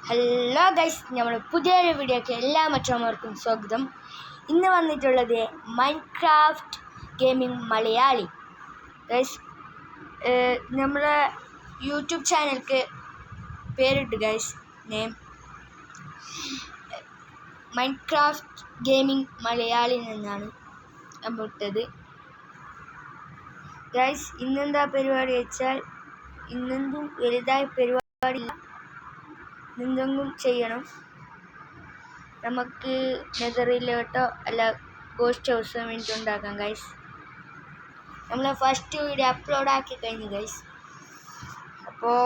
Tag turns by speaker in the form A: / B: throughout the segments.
A: Hello guys, നമ്മുടെ പുതിയൊരു വീഡിയോക്ക് എല്ലാ മറ്റുള്ളവർക്കും സ്വാഗതം. ഇന്ന് വന്നിട്ടുള്ളത് മൈൻക്രാഫ്റ്റ് ഗെയിമിംഗ് മലയാളി. ഗൈസ്, നമ്മുടെ യൂട്യൂബ് ചാനലിക്ക് പേരിട്ട് guys, name Minecraft gaming Malayali എന്നാണ് നമ്മൾ ഇട്ടത്. ഗൈസ്, ഇന്നെന്താ പരിപാടി വെച്ചാൽ ഇന്നെന്തും വലുതായ പരിപാടിയില്ല, എന്തെങ്കിലും ചെയ്യണം. നമുക്ക് നെതറിലോട്ടോ അല്ല ഗോസ്റ്റ് ഹൗസോ വേണ്ടി ഉണ്ടാക്കാം ഗൈസ്. നമ്മൾ ഫസ്റ്റ് വീഡിയോ അപ്ലോഡ് ആക്കി കഴിഞ്ഞു ഗൈസ്. അപ്പോൾ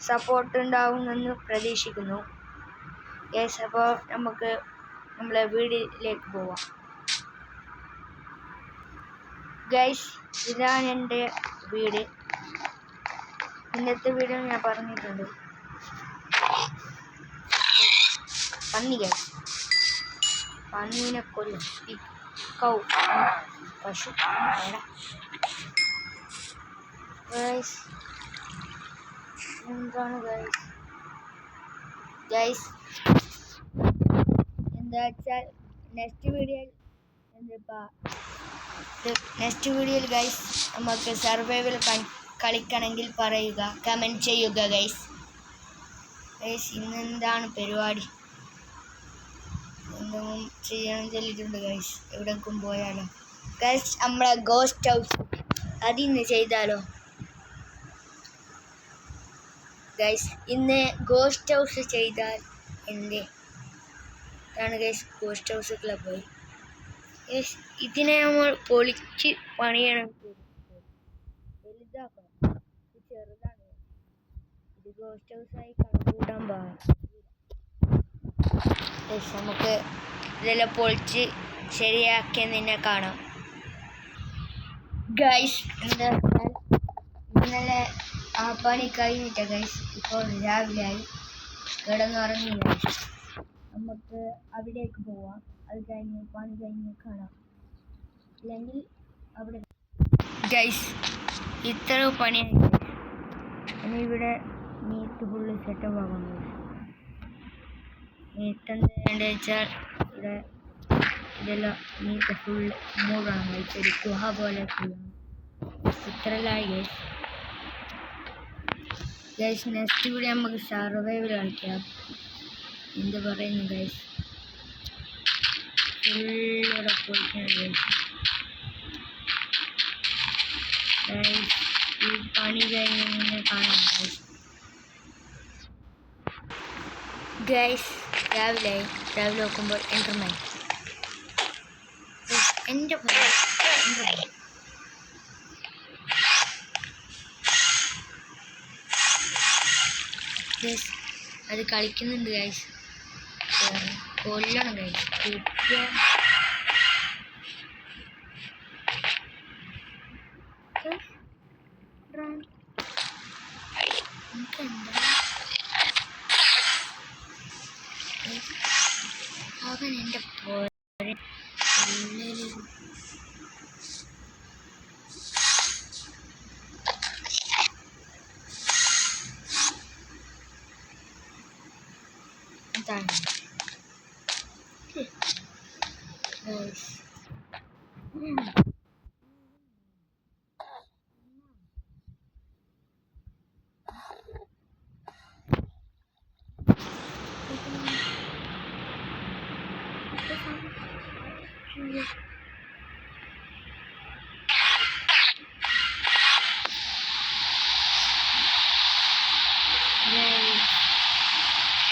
A: സപ്പോർട്ട് ഉണ്ടാവുമെന്ന് പ്രതീക്ഷിക്കുന്നു ഗൈസ്. അപ്പോൾ നമുക്ക് നമ്മളെ വീഡിയോയിലേക്ക് പോവാം ഗൈസ്. ഇതാണ് എൻ്റെ വീട്. ഇന്നത്തെ വീഡിയോ ഞാൻ പറഞ്ഞിട്ടുണ്ട്. പന്നീനെ കൊല്ലും, കൗ പശു എന്താണ് ഗൈസ് എന്താ വെച്ചാൽ നെക്സ്റ്റ് വീഡിയോയിൽ ഗൈസ് നമുക്ക് സർവൈവൽ കളിക്കണമെങ്കിൽ പറയുക, കമൻറ്റ് ചെയ്യുക ഗൈസ്. ഇന്നെന്താണ് പരിപാടി? എന്തെങ്കിലും ചെയ്യണം ചൊല്ലിട്ടുണ്ട് ഗൈസ്. എവിടേക്കും പോയാലോ ഗൈസ്? നമ്മളെ ഗോസ്റ്റ് ഹൗസ് അതിന്ന് ചെയ്താലോ ഗൈസ്? ഇന്ന് ഗോസ്റ്റ് ഹൗസ് ചെയ്താൽ ഇതാണ് guys ghost house club. Guys, ഇതിനെ നമ്മൾ പൊളിച്ച് പണിയണം, വലുതാക്കണം. ഇത് ചെറുതാണ്, ഇത് ഗോസ്റ്റ് ഹൗസായി കണക്കൂട്ടാൻ പാടില്ല. നമുക്ക് ഇതെല്ലാം പൊളിച്ച് ശരിയാക്കി നിന്നെ കാണാം ഗൈസ്. എന്താ ഇന്നലെ ആ പണി കഴിഞ്ഞിട്ട ഗൈസ്. ഇപ്പോൾ രാവിലെയായി, കിടന്നുറങ്ങി ഗൈസ്. നമുക്ക് അവിടേക്ക് പോവാം. അത് കഴിഞ്ഞ് പണി കഴിഞ്ഞ് കാണാം, അല്ലെങ്കിൽ അവിടെ ഗൈസ്. ഇത്ര പണിയായി. ഇനി ഇവിടെ മീറ്റ് ഫുള്ള് സെറ്റപ്പ് ആകാൻ ഗൈസ്. മീറ്റെന്ത് വേണ്ടത് വെച്ചാൽ ഇവിടെ ഇതെല്ലാം മീറ്റ് ഫുൾ മൂടണം ഗൈസ്. ഒരു ഗുഹ പോലെ ചെയ്യണം. ഇത്രലായി ഗൈസ്. ഗൈസ്, നെക്സ്റ്റ് വീഡിയോ നമുക്ക് സർവൈവൽ കളിക്കാം. എന്ത് പറയുന്നു ഗൈസ്? ഫുള്ളിവിടെ പൊളിക്കണം ഗൈസ്. ഈ പണി കഴിഞ്ഞ് മുന്നേ കാണാം ഗൈസ്. ഗൈസ്, രാവിലെ നോക്കുമ്പോൾ എൻ്റർമാൻ എൻ്റെ ഗൈസ്. അത് കളിക്കുന്നുണ്ട് ഗൈസ്. കൊല്ലണം ഗൈസ്. അവൻ എൻ്റെ പോരെ എന്താണ്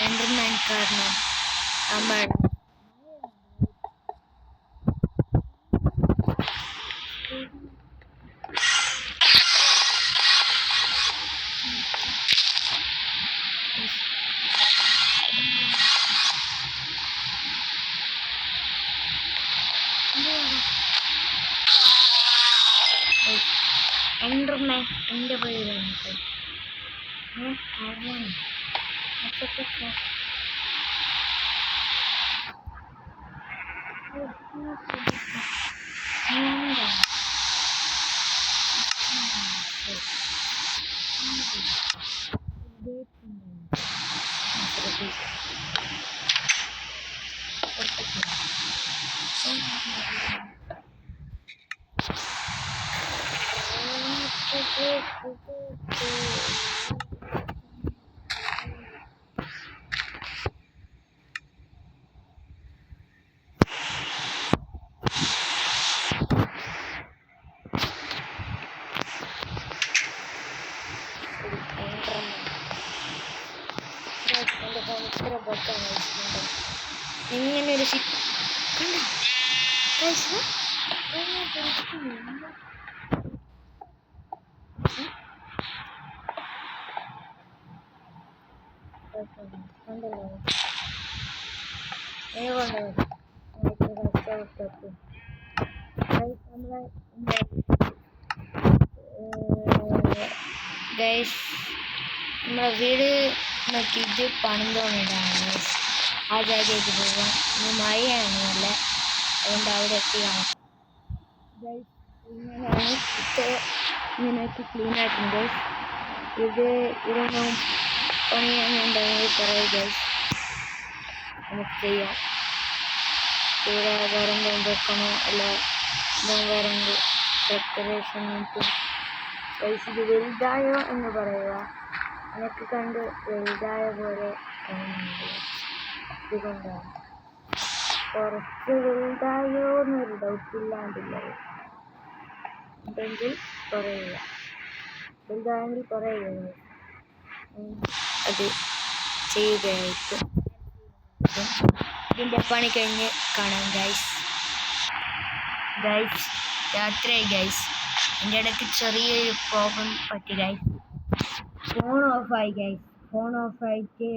A: എൻ്റർമാൻ കാരണം നമ്മൾ എൻ്റർമാൻ എൻ്റെ പേരാണ് അറിയാൻ ഇത്ര ബോട്ടാണ് ഇങ്ങനെ ഒരു കണ്ടല്ലോ കഷ്ടപ്പെട്ടു ഗൈസ് നമ്മളെ വീട് നോക്കിയിട്ട് പണം തോന്നിയിട്ടാണ് ആ ജാഗയ്ക്ക് പോകാം ഇനി മഴയാണ് നല്ല അതുകൊണ്ട് അവിടെ എത്തി കാണാം ഗൈസ് ഇങ്ങനെയാണ് ഇങ്ങനെയൊക്കെ ക്ലീൻ ആക്കുന്നത് ഗൈസ് ഇതൊന്നും പണിയാനുണ്ടെങ്കിൽ പറയും ഗൈസ് നമുക്ക് ചെയ്യാം ഇവിടെ വേറെ എന്തെങ്കിലും വെക്കണോ അല്ല വേറെ എന്ത് ഡെക്കറേഷൻ കിട്ടും ഗൈസ് ഇത് വലുതായോ എന്ന് പറയുക എനിക്ക് കണ്ട് വലുതായ പോലെ തോന്നുന്നുണ്ട് ഇതുകൊണ്ടാണ് കുറച്ച് വലുതായോ എന്നൊരു ഡൗട്ടില്ലാണ്ടില്ലത് ഉണ്ടെങ്കിൽ പറയുക വലുതായെങ്കിൽ പറയുക അത് ചെയ്യുകയായിരിക്കും ഇതിൻ്റെ പണി കഴിഞ്ഞ് കാണാം ഗൈസ് രാത്രിയായി ഗൈസ് എൻ്റെ ഇടയ്ക്ക് ചെറിയൊരു പ്രോബ്ലം പറ്റി ഗൈസ് ഫോൺ ഓഫായിട്ട്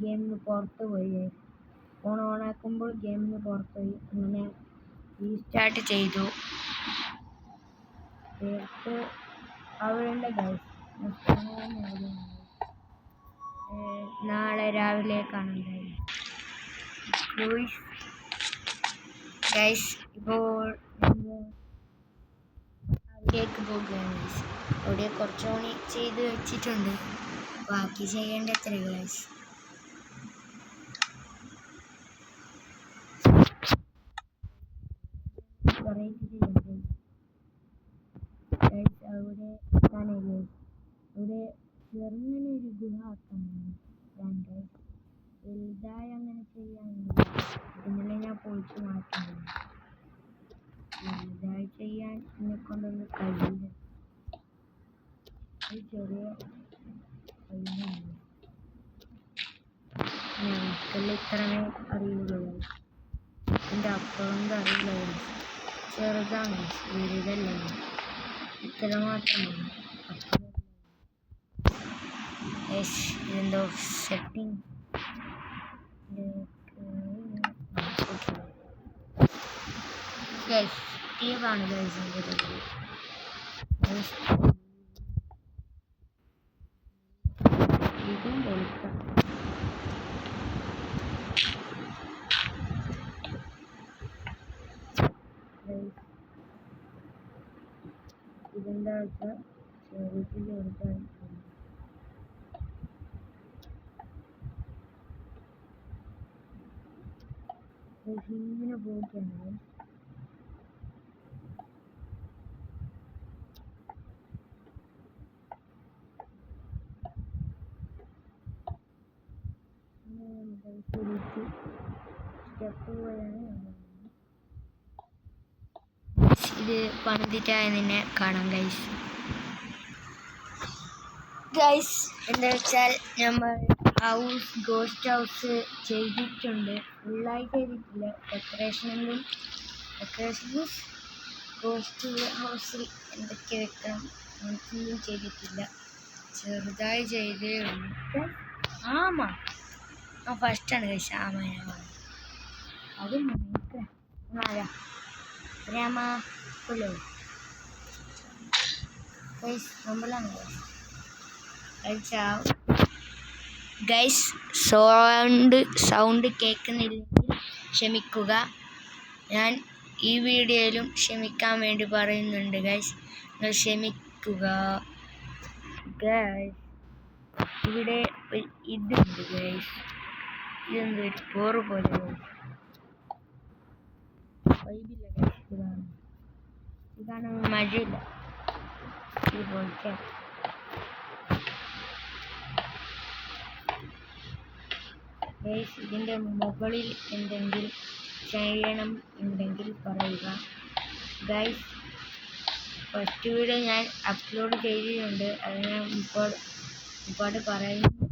A: ഗെയിമിന് പുറത്ത് പോയി ഗൈസ് ഫോൺ ഓണാക്കുമ്പോൾ ഗെയിമിന് പുറത്ത് പോയി അങ്ങനെ റീസ്റ്റാർട്ട് ചെയ്തു അവിടെ ഗൈസ് നാളെ രാവിലെ കാണാം ഗൈസ് ഇപ്പോൾ അവിടേക്ക് പോകുകയാണ് ഗൈസ് അവിടെ കുറച്ച് പണി ചെയ്ത് വെച്ചിട്ടുണ്ട് ബാക്കി ചെയ്യേണ്ട എത്ര ഗൈസ് വെറൈറ്റി ചെയ്യണ്ടേ ഗൈസ് അവിടെ കാണാൻ അവിടെ ചെറുങ്ങനെ ഒരു ഗുഹ ആക്കാൻ ഗൈസ് വലുതായി അങ്ങനെ ചെയ്യാനുണ്ട് ഇന്നലെ ഞാൻ പൊളിച്ച് മാറ്റുന്നത് വലുതായി ചെയ്യാൻ എന്നെ കൊണ്ടൊന്ന് കഴിയില്ല ചെറിയ കഴിയുന്നുണ്ട് ഞങ്ങൾക്കെല്ലാം ഇത്രമേ അറിയുള്ളൂ എൻ്റെ അപ്പുറം അറിയില്ല ചെറുതാണ് വലുതല്ല ഇത്ര മാത്രമാണ് ഇതെന്തോ സെറ്റിംഗ് ടീമാണ് ഇതും വെളുക്കാം ഇതെന്താ വെച്ചാൽ ചെറുതിൽ എടുക്കാൻ ഇങ്ങനെ പോവുകയാണ് സ്റ്റെപ്പ് പോലെയാണ് ഇത് പണിതിട്ടായ നിന്നെ കാണാം ഗൈസ് എന്താ വെച്ചാൽ നമ്മൾ ഗോസ്റ്റ് ഹൗസ് ചെയ്തിട്ടുണ്ട് ഫുള്ളായി ചെയ്തിട്ടില്ല ഡെക്കറേഷൻ ഗോസ്റ്റ് ഹൗസിൽ എന്തൊക്കെ വെക്കണം അങ്ങനത്തൊന്നും ചെയ്തിട്ടില്ല ചെറുതായി ചെയ്തേ ഉള്ളൂ ആമാ ഫസ്റ്റാണ് ഗൈസ് അത് രാമല്ലോ ഗൈസ് നമ്മളാണ് ഗൈസ് സൗണ്ട് കേൾക്കുന്നില്ലെങ്കിൽ ക്ഷമിക്കുക ഞാൻ ഈ വീഡിയോയിലും ക്ഷമിക്കാൻ വേണ്ടി പറയുന്നുണ്ട് ഗൈസ് നിങ്ങൾ ക്ഷമിക്കുക ഗൈസ് ഇവിടെ ഇതുണ്ട് ഗൈസ് ഇതെന്തൊരു പോറ് പോലെ വൈബില്ല ഗൈസ് ഇതാണ് മഴയില്ല ഇത് പോയിക്കാം ഗൈസ് ഇതിൻ്റെ മുകളിൽ എന്തെങ്കിലും ചെയ്യണം ഉണ്ടെങ്കിൽ പറയുക ഗൈസ് ഫസ്റ്റ് വീഡിയോ ഞാൻ അപ്ലോഡ് ചെയ്തിട്ടുണ്ട് അത് ഞാൻ ഇപ്പോൾ ഒരുപാട് പറയുന്നു.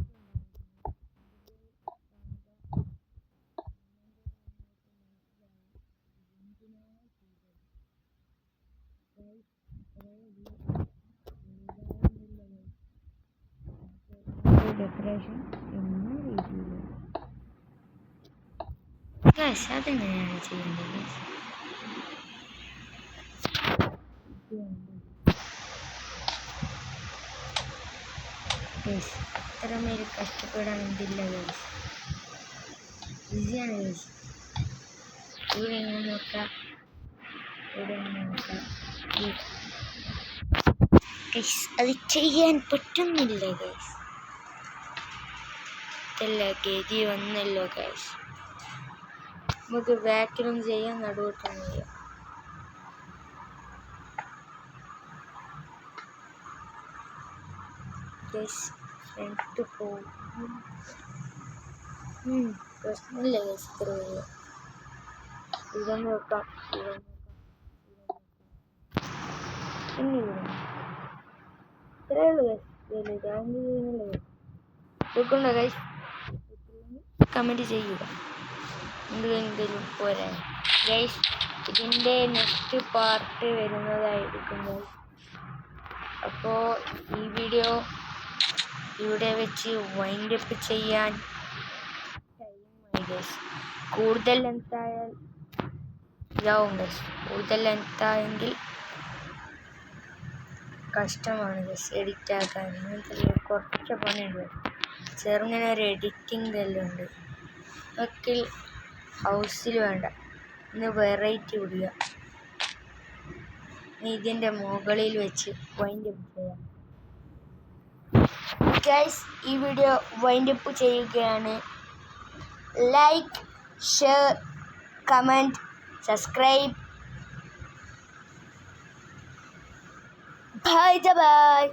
A: ഡെക്കറേഷൻ എന്ന രീതിയിൽ അതെങ്ങനെയാണ് ചെയ്യേണ്ടത്? ഇത്രമേൽ കഷ്ടപ്പെടാൻ എന്തില്ല ഗൈസ്, ഈസിയാണ് ഗൈസ്. ഇവിടെ എങ്ങനെ നോക്കാം, ഇവിടെ എങ്ങനെ നോക്കാം ഗൈസ്, അത് ചെയ്യാൻ പറ്റുന്നില്ല ഗൈസ്. ഇതല്ല ഗതി വന്നല്ലോ ഗൈസ്. നമുക്ക് ബാക്കിലും ചെയ്യാം, നടുവട്ടും ചെയ്യാം. ഫ്രണ്ട് പോകും പ്രശ്നമില്ല ഗൈസ്. ഇത്ര വരിക ഇതൊന്ന് വെക്കാം, ഇനി ഇത്രയേ ഉള്ളൂ ഗൈസ്. ഇതൊക്കെയുണ്ടോ ഗൈസ്? കമൻറ്റ് ചെയ്യുക എന്തെങ്കിലും പോരാ ഗൈസ്. ഇതിൻ്റെ നെക്സ്റ്റ് പാർട്ട് വരുന്നതായിരിക്കും ഗൈസ്. അപ്പോൾ ഈ വീഡിയോ ഇവിടെ വെച്ച് വൈൻഡ് അപ്പ് ചെയ്യാൻ ടൈമായി ഗൈസ്. കൂടുതൽ ലെങ്തായാൽ ഇതാവും ഗൈസ്. കൂടുതൽ ലെങ്തായെങ്കിൽ കഷ്ടമാണ് ഗൈസ് എഡിറ്റ് ആക്കാൻ. കുറച്ച് പണിയുണ്ട്. ചെറുങ്ങനെ ഒരു എഡിറ്റിംഗ് എല്ലാം ഉണ്ട്. ഒക്കെ ഹൗസിൽ വേണ്ട, ഇന്ന് വെറൈറ്റി വിടുക. ഇതിൻ്റെ മുകളിൽ വെച്ച് വൈൻഡ് അപ്പ് ചെയ്യാം ഗൈസ്. ഈ വീഡിയോ വൈൻഡ് അപ്പ് ചെയ്യുകയാണ്. Like, share, comment, subscribe. By.